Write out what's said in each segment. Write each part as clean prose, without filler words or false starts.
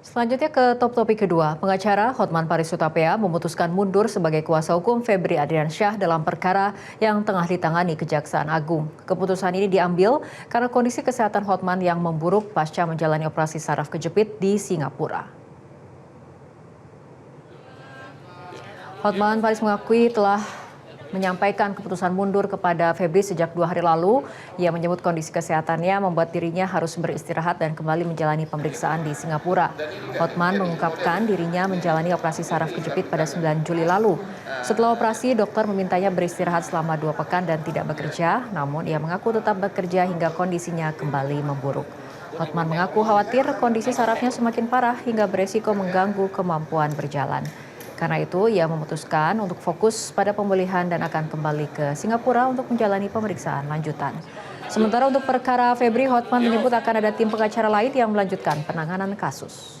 Selanjutnya ke topik kedua, pengacara Hotman Paris Hutapea memutuskan mundur sebagai kuasa hukum Febri Adriansyah dalam perkara yang tengah ditangani Kejaksaan Agung. Keputusan ini diambil karena kondisi kesehatan Hotman yang memburuk pasca menjalani operasi saraf kejepit di Singapura. Hotman Paris mengakui telah menyampaikan keputusan mundur kepada Febri sejak 2 hari lalu. Ia menyebut kondisi kesehatannya membuat dirinya harus beristirahat dan kembali menjalani pemeriksaan di Singapura. Hotman mengungkapkan dirinya menjalani operasi saraf kejepit pada 9 Juli lalu. Setelah operasi, dokter memintanya beristirahat selama 2 pekan dan tidak bekerja, namun ia mengaku tetap bekerja hingga kondisinya kembali memburuk. Hotman mengaku khawatir kondisi sarafnya semakin parah hingga beresiko mengganggu kemampuan berjalan. Karena itu, ia memutuskan untuk fokus pada pemulihan dan akan kembali ke Singapura untuk menjalani pemeriksaan lanjutan. Sementara untuk perkara Febri, Hotman menyebut akan ada tim pengacara lain yang melanjutkan penanganan kasus.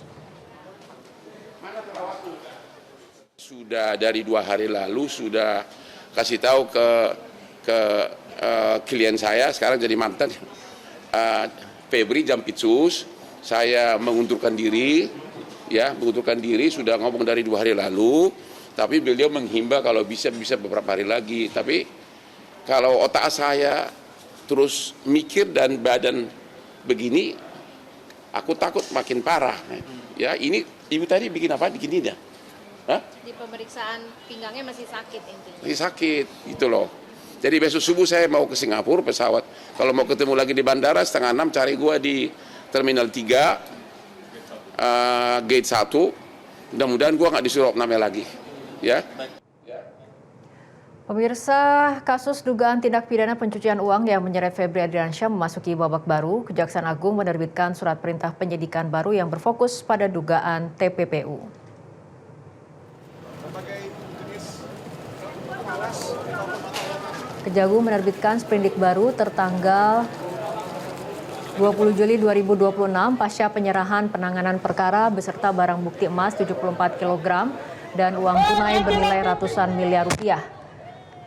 Sudah dari 2 hari lalu sudah kasih tahu ke klien saya, sekarang jadi mantan, Febri Jampitsus, saya mengundurkan diri. Mengundurkan diri sudah ngomong dari 2 hari lalu, tapi beliau menghimbau kalau bisa beberapa hari lagi. Tapi kalau otak saya terus mikir dan badan begini, aku takut makin parah. Ya, ini ibu tadi bikin apa? Bikin ini ya? Di pemeriksaan pinggangnya masih sakit intinya. Masih sakit, gitu loh. Jadi besok subuh saya mau ke Singapura pesawat. Kalau mau ketemu lagi di bandara 5:30 cari gua di Terminal 3. Gate 1, mudah-mudahan gue nggak disuruh namanya lagi. Ya. Pemirsa, kasus dugaan tindak pidana pencucian uang yang menyeret Febri Adriansyah memasuki babak baru. Kejaksaan Agung menerbitkan surat perintah penyidikan baru yang berfokus pada dugaan TPPU. Kejagung menerbitkan sprindik baru tertanggal 20 Juli 2026 pasca penyerahan penanganan perkara beserta barang bukti emas 74 kg dan uang tunai bernilai ratusan miliar rupiah.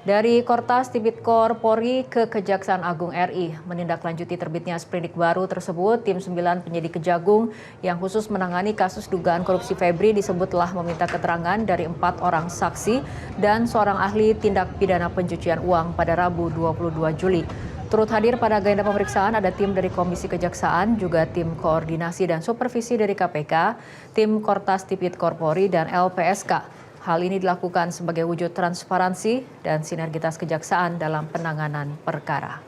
Dari Kortas Tipikor Polri ke Kejaksaan Agung RI, menindaklanjuti terbitnya sprindik baru tersebut, tim 9 penyidik Kejagung yang khusus menangani kasus dugaan korupsi Febri disebut telah meminta keterangan dari 4 orang saksi dan seorang ahli tindak pidana pencucian uang pada Rabu 22 Juli. Turut hadir pada agenda pemeriksaan ada tim dari Komisi Kejaksaan, juga tim koordinasi dan supervisi dari KPK, tim Kortas Tipikor Polri dan LPSK. Hal ini dilakukan sebagai wujud transparansi dan sinergitas kejaksaan dalam penanganan perkara.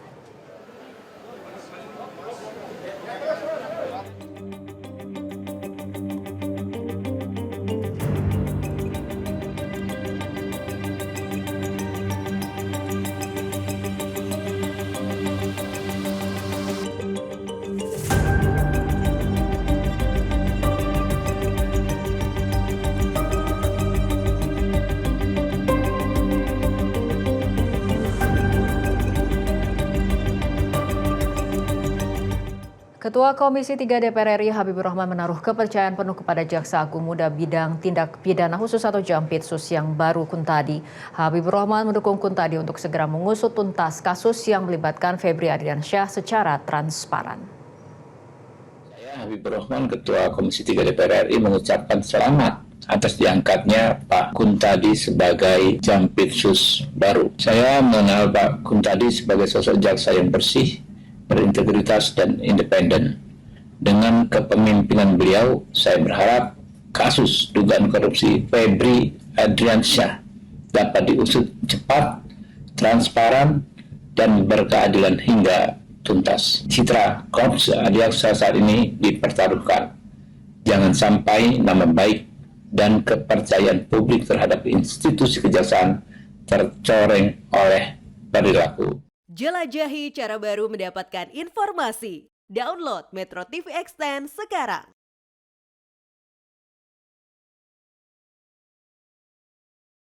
Ketua Komisi 3 DPR RI Habibur Rahman menaruh kepercayaan penuh kepada Jaksa Agung Muda Bidang Tindak Pidana Khusus atau Jampitsus yang baru Kuntadi. Habibur Rahman mendukung Kuntadi untuk segera mengusut tuntas kasus yang melibatkan Febri Adriansyah secara transparan. Saya Habibur Rahman, Ketua Komisi 3 DPR RI mengucapkan selamat atas diangkatnya Pak Kuntadi sebagai Jampitsus baru. Saya mengenal Pak Kuntadi sebagai sosok jaksa yang bersih, berintegritas dan independen. Dengan kepemimpinan beliau, saya berharap kasus dugaan korupsi Febri Adriansyah dapat diusut cepat, transparan, dan berkeadilan hingga tuntas. Citra Korps Adiaksa saat ini dipertaruhkan. Jangan sampai nama baik dan kepercayaan publik terhadap institusi kejaksaan tercoreng oleh perilaku. Jelajahi cara baru mendapatkan informasi. Download Metro TV Extend sekarang.